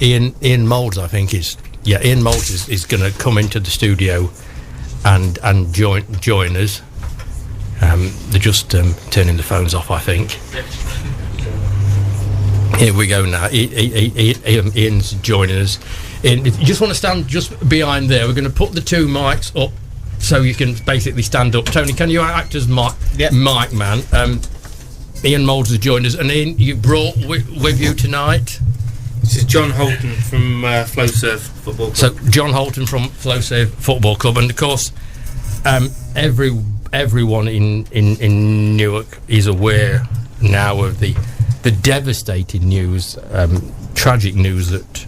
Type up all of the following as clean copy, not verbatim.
Iain Moulds, I think Iain Moulds is going to come into the studio and join us. They're just turning the phones off, I think. Here we go now. Iain's joining us. Iain, you just want to stand just behind there. We're going to put the two mics up so you can basically stand up. Tony, can you act as mic man? Iain Moulds has joined us, and Iain, you brought with you tonight. This is John Holton from Flowserve Football Club. So John Holton from Flowserve Football Club, and of course, everyone in Newark is aware now of the devastating news, tragic news that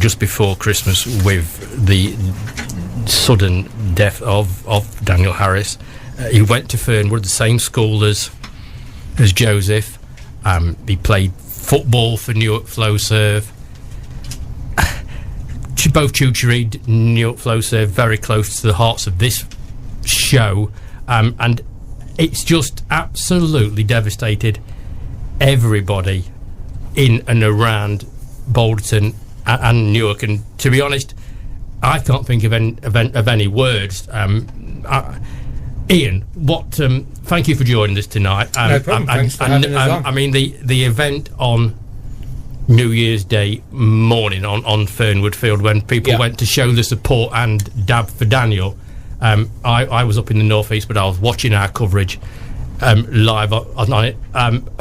just before Christmas with the sudden death of Daniel Harris. He went to Fernwood, the same school as Joseph. He played football for Newark Flowserve. Both tutored Newark Flowserve, very close to the hearts of this show, and it's just absolutely devastated everybody in and around Balderton and Newark. And to be honest, I can't think of any words. Iain, thank you for joining us tonight. No problem. Thanks for having us on. I mean, the event on New Year's Day morning on Fernwood Field, when people went to show the support and Dab4Daniel. I was up in the northeast, but I was watching our coverage live on it.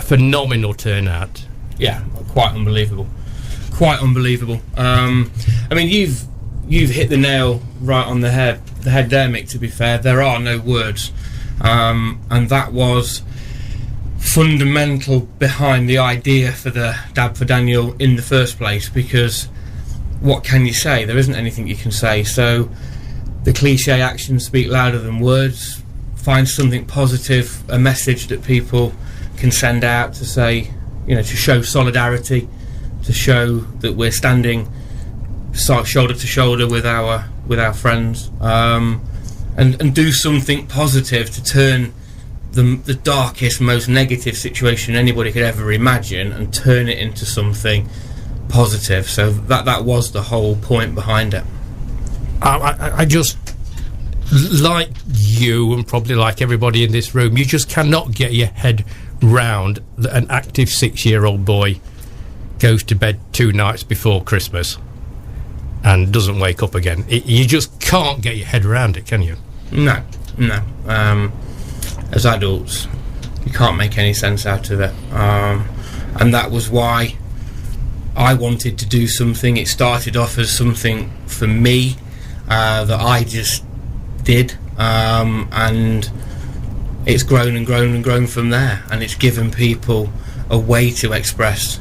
Phenomenal turnout. Yeah, quite unbelievable. I mean, you've hit the nail right on the head there, Mick. To be fair, there are no words, and that was fundamental behind the idea for the Dab4Daniel in the first place, because what can you say? There isn't anything you can say. So the cliche actions speak louder than words. Find something positive, a message that people can send out to say, to show solidarity, to show that we're standing shoulder to shoulder with our friends, and do something positive to turn the darkest, most negative situation anybody could ever imagine and turn it into something positive. So that was the whole point behind it. I just, like you and probably like everybody in this room, you just cannot get your head round that an active 6-year-old boy goes to bed 2 nights before Christmas and doesn't wake up again. You just can't get your head around it, can you? No. As adults, you can't make any sense out of it, and that was why I wanted to do something. It started off as something for me that I just did, and it's grown and grown and grown from there, and it's given people a way to express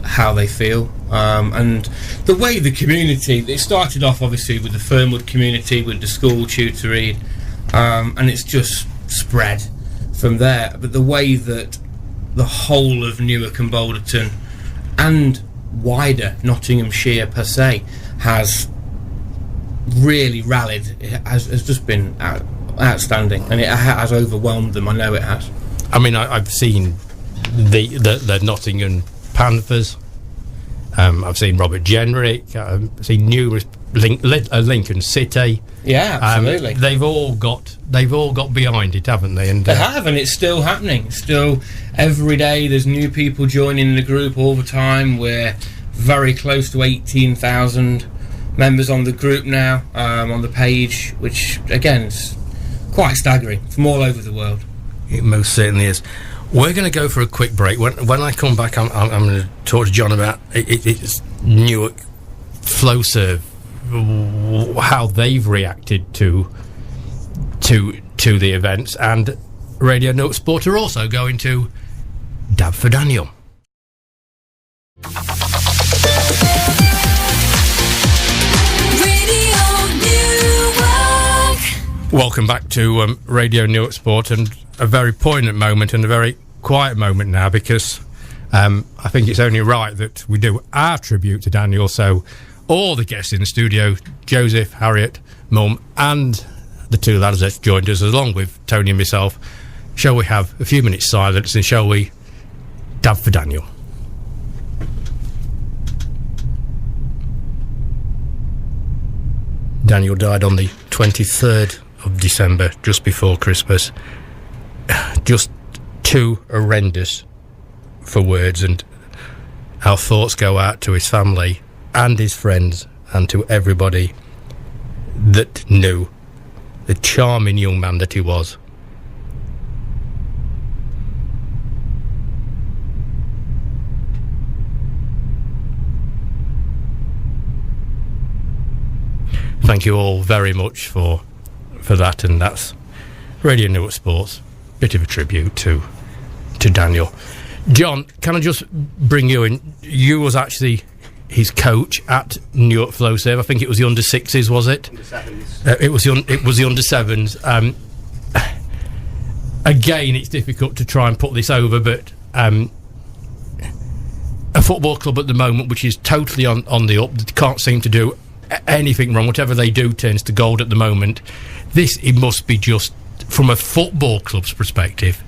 how they feel, and the way the community, it started off obviously with the Fernwood community, with the school tutoring, and it's just spread from there. But the way that the whole of Newark and Balderton and wider Nottinghamshire per se has really rallied, it has just been outstanding, and it has overwhelmed them. I know it has. I mean, I've seen the Nottingham Panthers. I've seen Robert Jenrick. I've seen numerous Lincoln City. Yeah, absolutely. They've all got behind it, haven't they? And they have, and it's still happening. Still, every day there's new people joining the group all the time. We're very close to 18,000 members on the group now, on the page, which again is quite staggering, from all over the world. It most certainly is. We're going to go for a quick break. When I come back, I'm going to talk to John about it's Newark Flowserve, how they've reacted to the events, and Radio Newark Sport are also going to Dab4Daniel. Welcome back to Radio Newark Sport, and a very poignant moment and a very quiet moment now, because I think it's only right that we do our tribute to Daniel. So all the guests in the studio, Joseph, Harriet, Mum, and the two lads that joined us, along with Tony and myself, shall we have a few minutes silence, and shall we Dab4Daniel? Daniel died on the 23rd of December, just before Christmas. Just too horrendous for words, and our thoughts go out to his family and his friends and to everybody that knew the charming young man that he was. Thank you all very much for that, and that's Radio Newark Sports. Bit of a tribute to Daniel. John, can I just bring you in? You was actually his coach at Newark Flow Save. I think it was the under-6s, was it? Under-7s. It was the under-7s. Again, it's difficult to try and put this over, but a football club at the moment which is totally on the up, that can't seem to do anything wrong. Whatever they do turns to gold at the moment. It must be just, from a football club's perspective,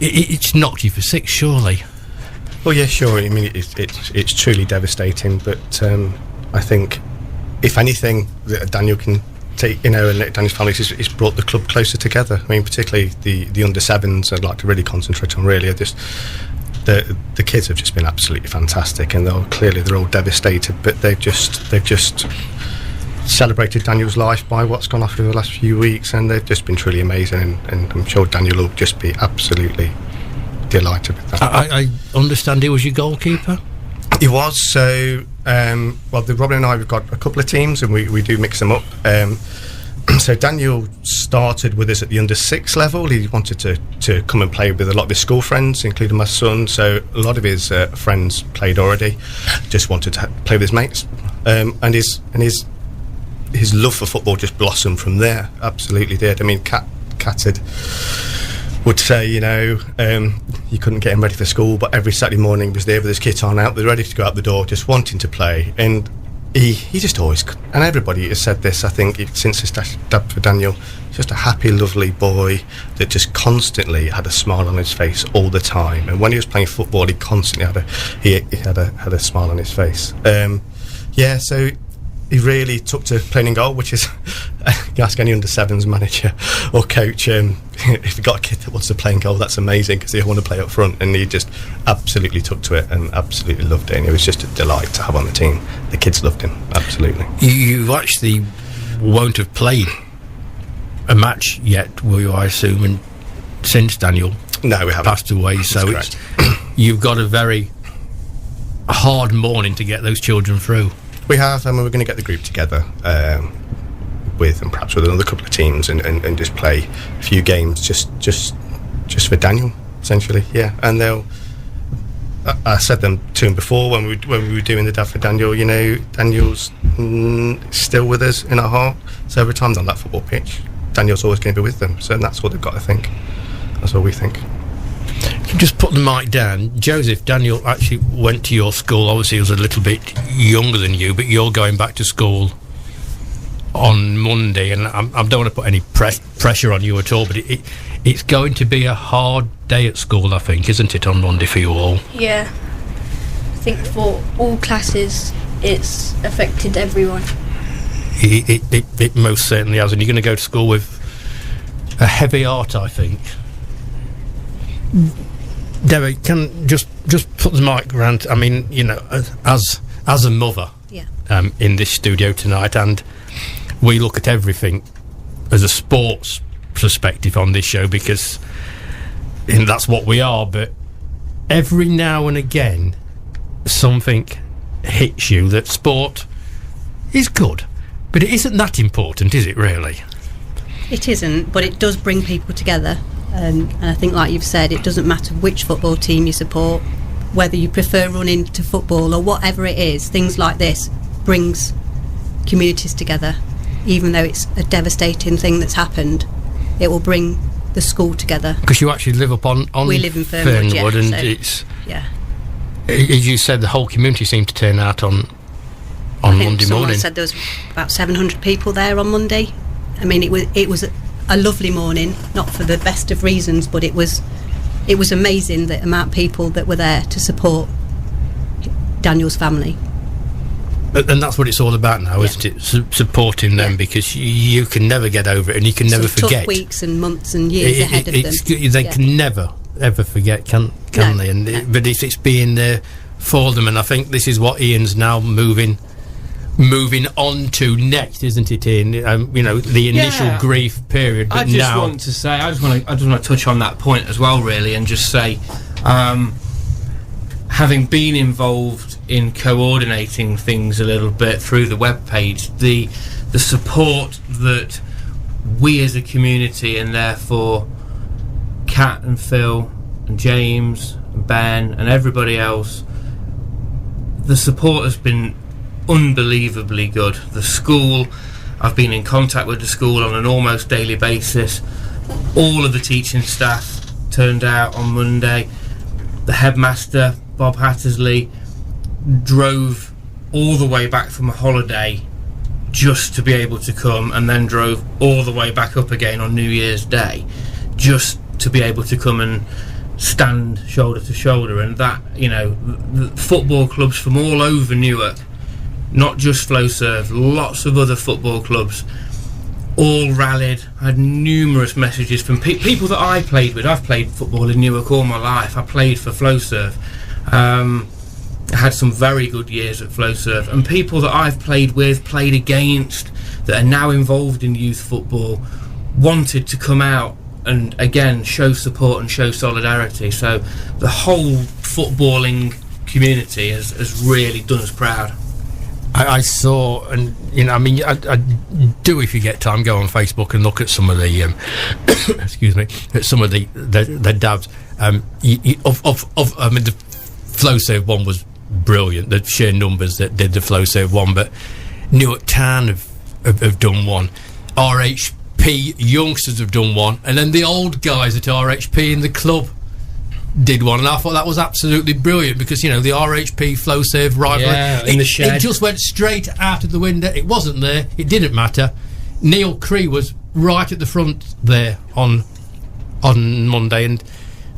it's knocked you for six, surely. Well, yeah, sure. I mean, it's truly devastating, but I think, if anything, that Daniel can take, and Daniel's family, it's brought the club closer together. I mean, particularly the under-7s, I'd like to really concentrate on. Really, the kids have just been absolutely fantastic, and they're all devastated, but they've just celebrated Daniel's life by what's gone off in the last few weeks, and they've just been truly amazing, and I'm sure Daniel will just be absolutely delighted with that. I understand he was your goalkeeper? He was. So Robin and I, we've got a couple of teams, and we do mix them up. So Daniel started with us at the under-6 level. He wanted to come and play with a lot of his school friends, including my son. So a lot of his friends played already, just wanted to play with his mates, and his love for football just blossomed from there. Absolutely did. I mean, Kat would say, you couldn't get him ready for school, but every Saturday morning he was there with his kit on, out, ready to go out the door, just wanting to play. And he just always, and everybody has said this, I think, since his Dab4Daniel, just a happy, lovely boy that just constantly had a smile on his face all the time. And when he was playing football, he constantly had a smile on his face. So he really took to playing in goal, which is, you ask any under-7s manager or coach, if you've got a kid that wants to play in goal, that's amazing, because they want to play up front, and he just absolutely took to it and absolutely loved it, and it was just a delight to have on the team. The kids loved him, absolutely. You actually won't have played a match yet, will you, I assume, and since Daniel no, we haven't. Passed away, so you've got a very hard morning to get those children through. We have, and we're going to get the group together and perhaps with another couple of teams and just play a few games just for Daniel, essentially. Yeah, and I said them to him before when we were doing the Dab4Daniel. Daniel's still with us in our heart. So every time they're on that football pitch, Daniel's always going to be with them. So that's what they've got to think. That's what we think. Just put the mic down. Joseph, Daniel actually went to your school. Obviously he was a little bit younger than you, but you're going back to school on Monday, and I don't want to put any pressure on you at all, but it's going to be a hard day at school, I think, isn't it, on Monday for you all? Yeah, I think for all classes it's affected everyone. It most certainly has, and you're going to go to school with a heavy heart, I think. Debbie, can just put the mic around. I mean, as a mother, yeah, in this studio tonight, and we look at everything as a sports perspective on this show, because that's what we are. But every now and again, something hits you that sport is good, but it isn't that important, is it? Really, it isn't. But it does bring people together. And I think, like you've said, it doesn't matter which football team you support, whether you prefer running to football or whatever it is. Things like this brings communities together. Even though it's a devastating thing that's happened, it will bring the school together. Because you actually live up on we live in Fernwood, and so, it's, yeah. As you said, the whole community seemed to turn out on Monday morning. Said there was about 700 people there on Monday. I mean, it was a lovely morning, not for the best of reasons, but it was amazing the amount of people that were there to support Daniel's family. And that's what it's all about now, isn't it? Supporting them, because you can never get over it, and you can never forget. Tough weeks and months and years ahead of them. They can never ever forget, can they? And but it's being there for them, and I think this is what Ian's now moving on to next, isn't it, Ian? The initial grief period. But I want to touch on that point as well, really, and just say, having been involved in coordinating things a little bit through the webpage, the support that we as a community, and therefore Kat and Phil and James and Ben and everybody else, the support has been unbelievably good. The school, I've been in contact with the school on an almost daily basis. All of the teaching staff turned out on Monday. The headmaster, Bob Hattersley, drove all the way back from a holiday just to be able to come, and then drove all the way back up again on New Year's Day just to be able to come and stand shoulder to shoulder. And that, the football clubs from all over Newark, not just Flowserve, lots of other football clubs, all rallied. I had numerous messages from people that I played with. I've played football in Newark all my life. I played for Flowserve. I had some very good years at Flowserve, and people that I've played with, played against, that are now involved in youth football, wanted to come out and again show support and show solidarity. So the whole footballing community has really done us proud. I saw, and I do, if you get time, go on Facebook and look at some of the excuse me, at some of the dabs. The Flowserve one was brilliant. The sheer numbers that did the Flowserve one, but Newark Town have done one. RHP youngsters have done one, and then the old guys at RHP in the club did one, and I thought that was absolutely brilliant, because the RHP Flowserve rivalry, in the shed, it just went straight out of the window. It wasn't there. It didn't matter. Neil Cree was right at the front there on Monday, and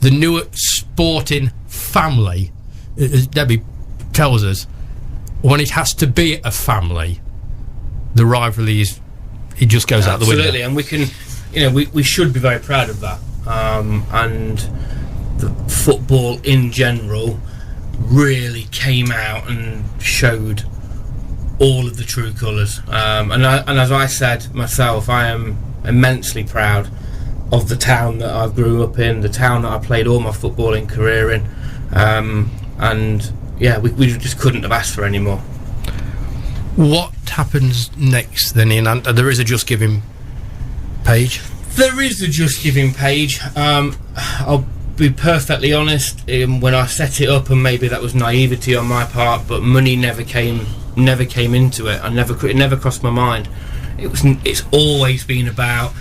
the Newark sporting family, as Debbie tells us, when it has to be a family, the rivalry it just goes out the window. Absolutely, and we can, we should be very proud of that. And the football in general really came out and showed all of the true colours. And as I said myself, I am immensely proud of the town that I grew up in, the town that I played all my footballing career in. And we just couldn't have asked for any more. What happens next then, Ian? And there is a Just Giving page? There is a Just Giving page. I'll be perfectly honest, when I set it up, and maybe that was naivety on my part, but money never came into it. It never crossed my mind. It's always been about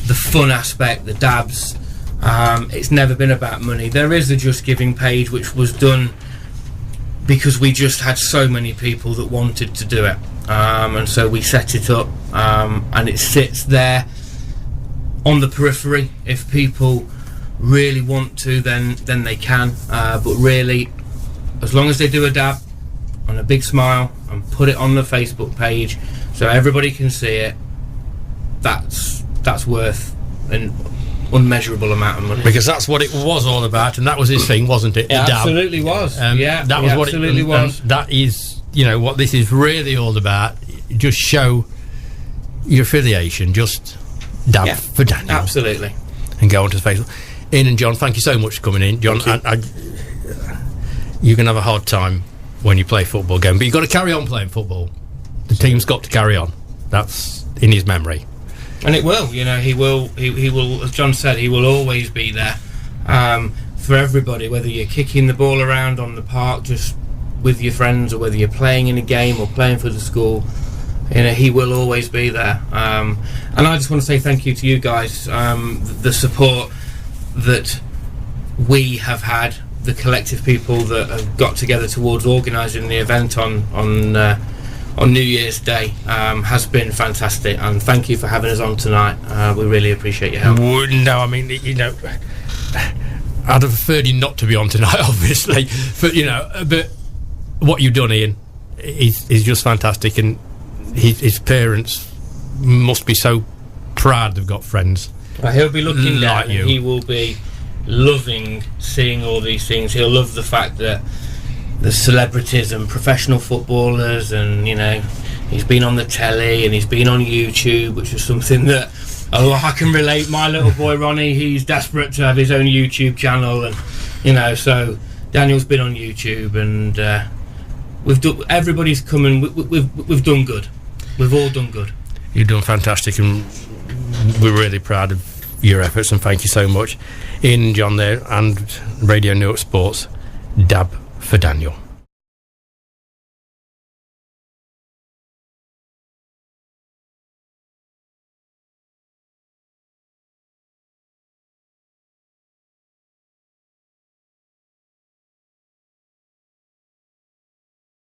the fun aspect, the dabs. It's never been about money. There is a Just Giving page, which was done because we just had so many people that wanted to do it, and so we set it up, and it sits there on the periphery. If people really want to, then they can, but really, as long as they do a dab and a big smile and put it on the Facebook page so everybody can see it, that's worth an unmeasurable amount of money. Because that's what it was all about, and that was his thing, wasn't it? It absolutely was. That was what absolutely was. And that is, what this is really all about. Just show your affiliation. Just Dab4Daniel. Absolutely. And go onto Facebook. Ian and John, thank you so much for coming in. John, you can have a hard time when you play football game, but you've got to carry on playing football. The team's got to carry on. That's in his memory. And it will, he will, as John said, he will always be there for everybody, whether you're kicking the ball around on the park just with your friends, or whether you're playing in a game or playing for the school. He will always be there. And I just want to say thank you to you guys, the support that we have had, the collective people that have got together towards organising the event on New Year's Day has been fantastic, and thank you for having us on tonight. We really appreciate your help. No, I mean, I'd have preferred you not to be on tonight, obviously, but but what you've done, Ian, he's just fantastic, and his parents must be so proud they've got friends. Well, he'll be looking like down, you. and he will be loving seeing all these things. He'll love the fact that the celebrities and professional footballers, and he's been on the telly and he's been on YouTube, which is something that I can relate. My little boy Ronnie, he's desperate to have his own YouTube channel, and so Daniel's been on YouTube, and everybody's coming. We've done good. We've all done good. You've done fantastic, and we're really proud of your efforts, and thank you so much. Iain and John there, and Radio Newark Sports, Dab4Daniel.